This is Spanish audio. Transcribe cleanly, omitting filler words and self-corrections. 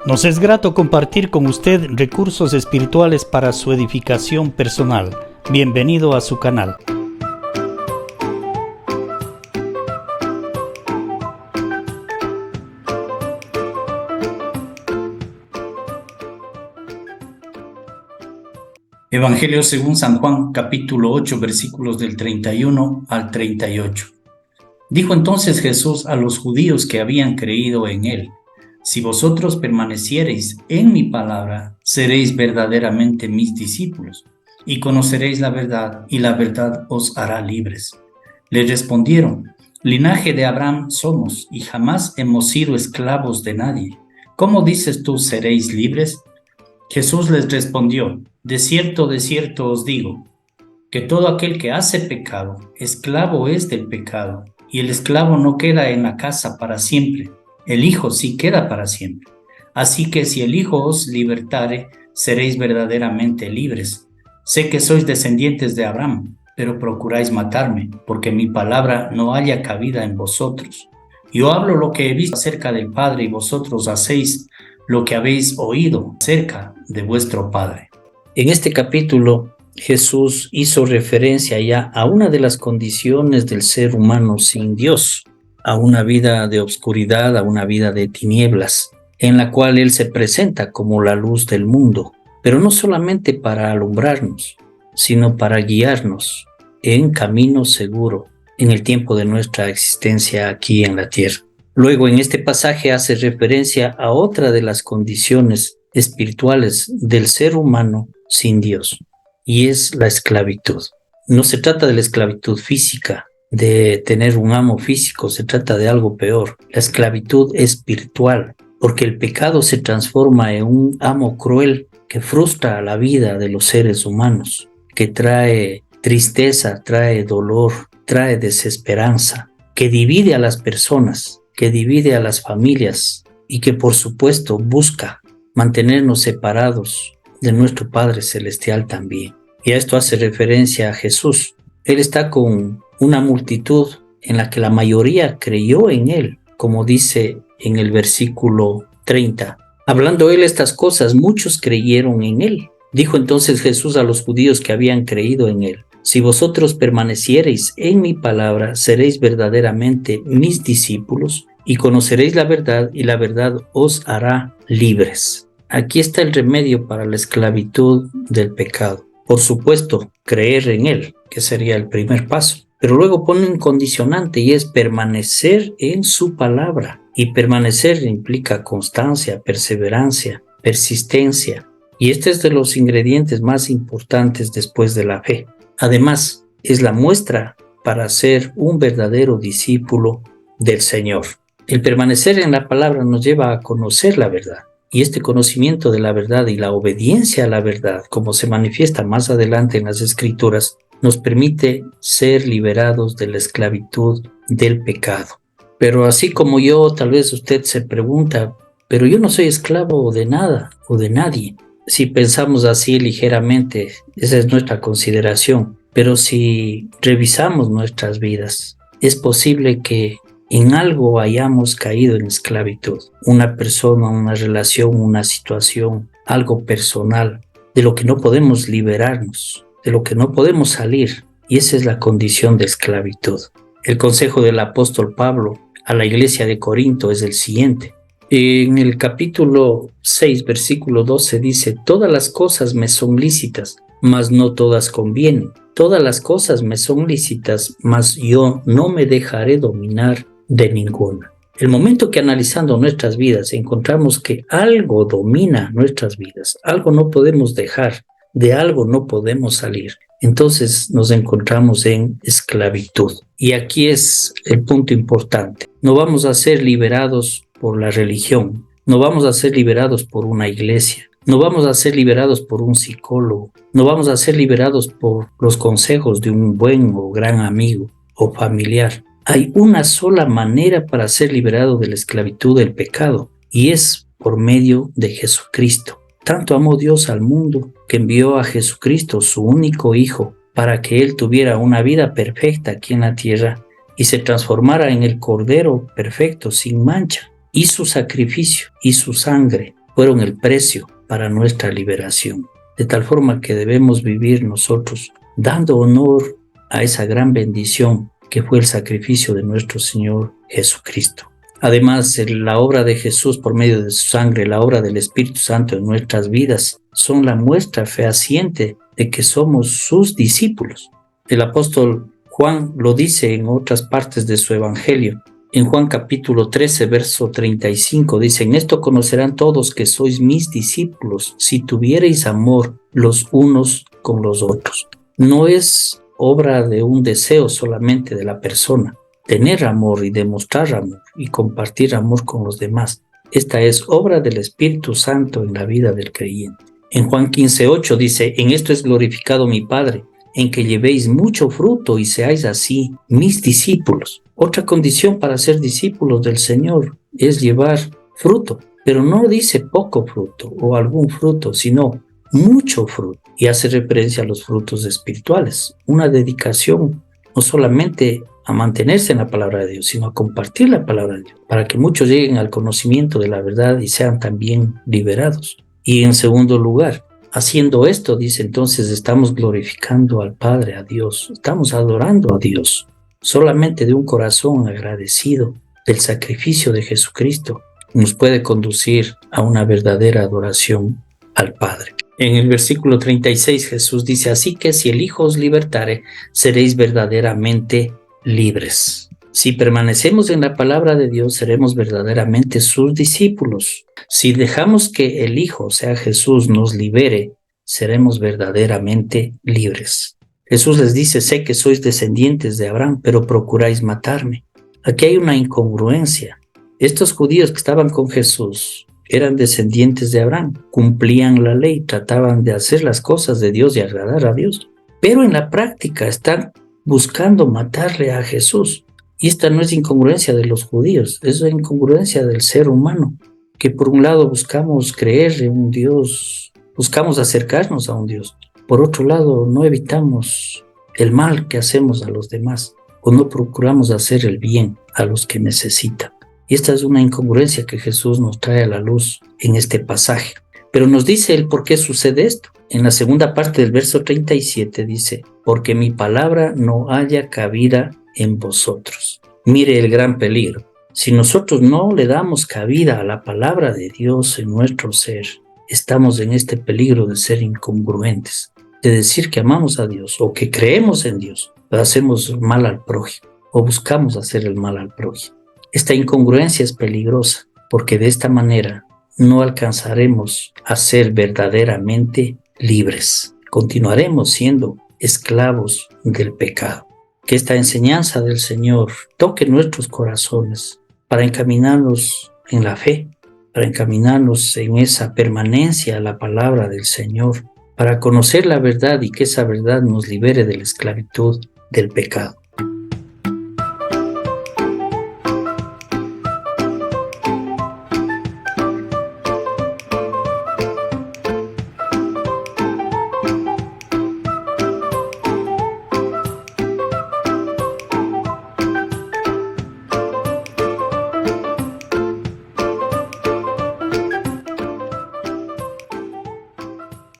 Nos es grato compartir con usted recursos espirituales para su edificación personal. Bienvenido a su canal. Evangelio según San Juan, capítulo 8, versículos del 31 al 38. Dijo entonces Jesús a los judíos que habían creído en él: si vosotros permaneciereis en mi palabra, seréis verdaderamente mis discípulos, y conoceréis la verdad, y la verdad os hará libres. Les respondieron: linaje de Abraham somos, y jamás hemos sido esclavos de nadie. ¿Cómo dices tú, seréis libres? Jesús les respondió: de cierto os digo, que todo aquel que hace pecado, esclavo es del pecado, y el esclavo no queda en la casa para siempre, el Hijo sí queda para siempre. Así que si el Hijo os libertare, seréis verdaderamente libres. Sé que sois descendientes de Abraham, pero procuráis matarme, porque mi palabra no haya cabida en vosotros. Yo hablo lo que he visto acerca del Padre, y vosotros hacéis lo que habéis oído acerca de vuestro Padre. En este capítulo, Jesús hizo referencia ya a una de las condiciones del ser humano sin Dios, a una vida de obscuridad, a una vida de tinieblas, en la cual Él se presenta como la luz del mundo, pero no solamente para alumbrarnos, sino para guiarnos en camino seguro en el tiempo de nuestra existencia aquí en la tierra. Luego, en este pasaje hace referencia a otra de las condiciones espirituales del ser humano sin Dios, y es la esclavitud. No se trata de la esclavitud física, de tener un amo físico, se trata de algo peor. La esclavitud espiritual, porque el pecado se transforma en un amo cruel que frustra la vida de los seres humanos, que trae tristeza, trae dolor, trae desesperanza, que divide a las personas, que divide a las familias y que por supuesto busca mantenernos separados de nuestro Padre Celestial también. Y a esto hace referencia a Jesús. Él está con una multitud en la que la mayoría creyó en él, como dice en el versículo 30. Hablando él estas cosas, muchos creyeron en él. Dijo entonces Jesús a los judíos que habían creído en él: si vosotros permaneciereis en mi palabra, seréis verdaderamente mis discípulos, y conoceréis la verdad, y la verdad os hará libres. Aquí está el remedio para la esclavitud del pecado. Por supuesto, creer en él, que sería el primer paso. Pero luego pone un condicionante, y es permanecer en su palabra. Y permanecer implica constancia, perseverancia, persistencia. Y este es de los ingredientes más importantes después de la fe. Además, es la muestra para ser un verdadero discípulo del Señor. El permanecer en la palabra nos lleva a conocer la verdad. Y este conocimiento de la verdad y la obediencia a la verdad, como se manifiesta más adelante en las Escrituras, nos permite ser liberados de la esclavitud del pecado. Pero así como yo, tal vez usted se pregunta: pero yo no soy esclavo de nada o de nadie. Si pensamos así ligeramente, esa es nuestra consideración. Pero si revisamos nuestras vidas, es posible que en algo hayamos caído en esclavitud. Una persona, una relación, una situación, algo personal, de lo que no podemos liberarnos, de lo que no podemos salir. Y esa es la condición de esclavitud. El consejo del apóstol Pablo a la iglesia de Corinto es el siguiente. En el capítulo 6, versículo 12 dice: todas las cosas me son lícitas, mas no todas convienen. Todas las cosas me son lícitas, mas yo no me dejaré dominar de ninguna. El momento que analizando nuestras vidas encontramos que algo domina nuestras vidas, algo no podemos dejar, de algo no podemos salir, entonces nos encontramos en esclavitud. Y aquí es el punto importante. No vamos a ser liberados por la religión, no vamos a ser liberados por una iglesia, no vamos a ser liberados por un psicólogo, no vamos a ser liberados por los consejos de un buen o gran amigo o familiar. Hay una sola manera para ser liberado de la esclavitud del pecado, y es por medio de Jesucristo. Tanto amó Dios al mundo que envió a Jesucristo, su único Hijo, para que Él tuviera una vida perfecta aquí en la tierra y se transformara en el Cordero perfecto, sin mancha, y su sacrificio y su sangre fueron el precio para nuestra liberación. De tal forma que debemos vivir nosotros dando honor a esa gran bendición que fue el sacrificio de nuestro Señor Jesucristo. Además, la obra de Jesús por medio de su sangre, la obra del Espíritu Santo en nuestras vidas, son la muestra fehaciente de que somos sus discípulos. El apóstol Juan lo dice en otras partes de su evangelio. En Juan capítulo 13, verso 35, dice: en esto conocerán todos que sois mis discípulos, si tuviereis amor los unos con los otros. No es obra de un deseo solamente de la persona, tener amor y demostrar amor y compartir amor con los demás. Esta es obra del Espíritu Santo en la vida del creyente. En Juan 15:8 dice: en esto es glorificado mi Padre, en que llevéis mucho fruto y seáis así mis discípulos. Otra condición para ser discípulos del Señor es llevar fruto, pero no dice poco fruto o algún fruto, sino mucho fruto, y hace referencia a los frutos espirituales, una dedicación no solamente a mantenerse en la palabra de Dios, sino a compartir la palabra de Dios, para que muchos lleguen al conocimiento de la verdad y sean también liberados. Y en segundo lugar, haciendo esto, dice, entonces estamos glorificando al Padre, a Dios, estamos adorando a Dios. Solamente de un corazón agradecido del sacrificio de Jesucristo nos puede conducir a una verdadera adoración al Padre. En el versículo 36 Jesús dice: así que si el Hijo os libertare, seréis verdaderamente libres. Si permanecemos en la palabra de Dios, seremos verdaderamente sus discípulos. Si dejamos que el Hijo, o sea Jesús, nos libere, seremos verdaderamente libres. Jesús les dice: sé que sois descendientes de Abraham, pero procuráis matarme. Aquí hay una incongruencia. Estos judíos que estaban con Jesús eran descendientes de Abraham, cumplían la ley, trataban de hacer las cosas de Dios y agradar a Dios, pero en la práctica están buscando matarle a Jesús. Y esta no es incongruencia de los judíos, es la incongruencia del ser humano, que por un lado buscamos creer en un Dios, buscamos acercarnos a un Dios. Por otro lado, no evitamos el mal que hacemos a los demás o no procuramos hacer el bien a los que necesitan. Y esta es una incongruencia que Jesús nos trae a la luz en este pasaje. Pero nos dice el por qué sucede esto. En la segunda parte del verso 37 dice: porque mi palabra no haya cabida en vosotros. Mire el gran peligro. Si nosotros no le damos cabida a la palabra de Dios en nuestro ser, estamos en este peligro de ser incongruentes, de decir que amamos a Dios o que creemos en Dios, pero hacemos mal al prójimo o buscamos hacer el mal al prójimo. Esta incongruencia es peligrosa porque de esta manera no alcanzaremos a ser verdaderamente libres. Continuaremos siendo esclavos del pecado. Que esta enseñanza del Señor toque nuestros corazones para encaminarnos en la fe, para encaminarnos en esa permanencia a la palabra del Señor, para conocer la verdad y que esa verdad nos libere de la esclavitud del pecado.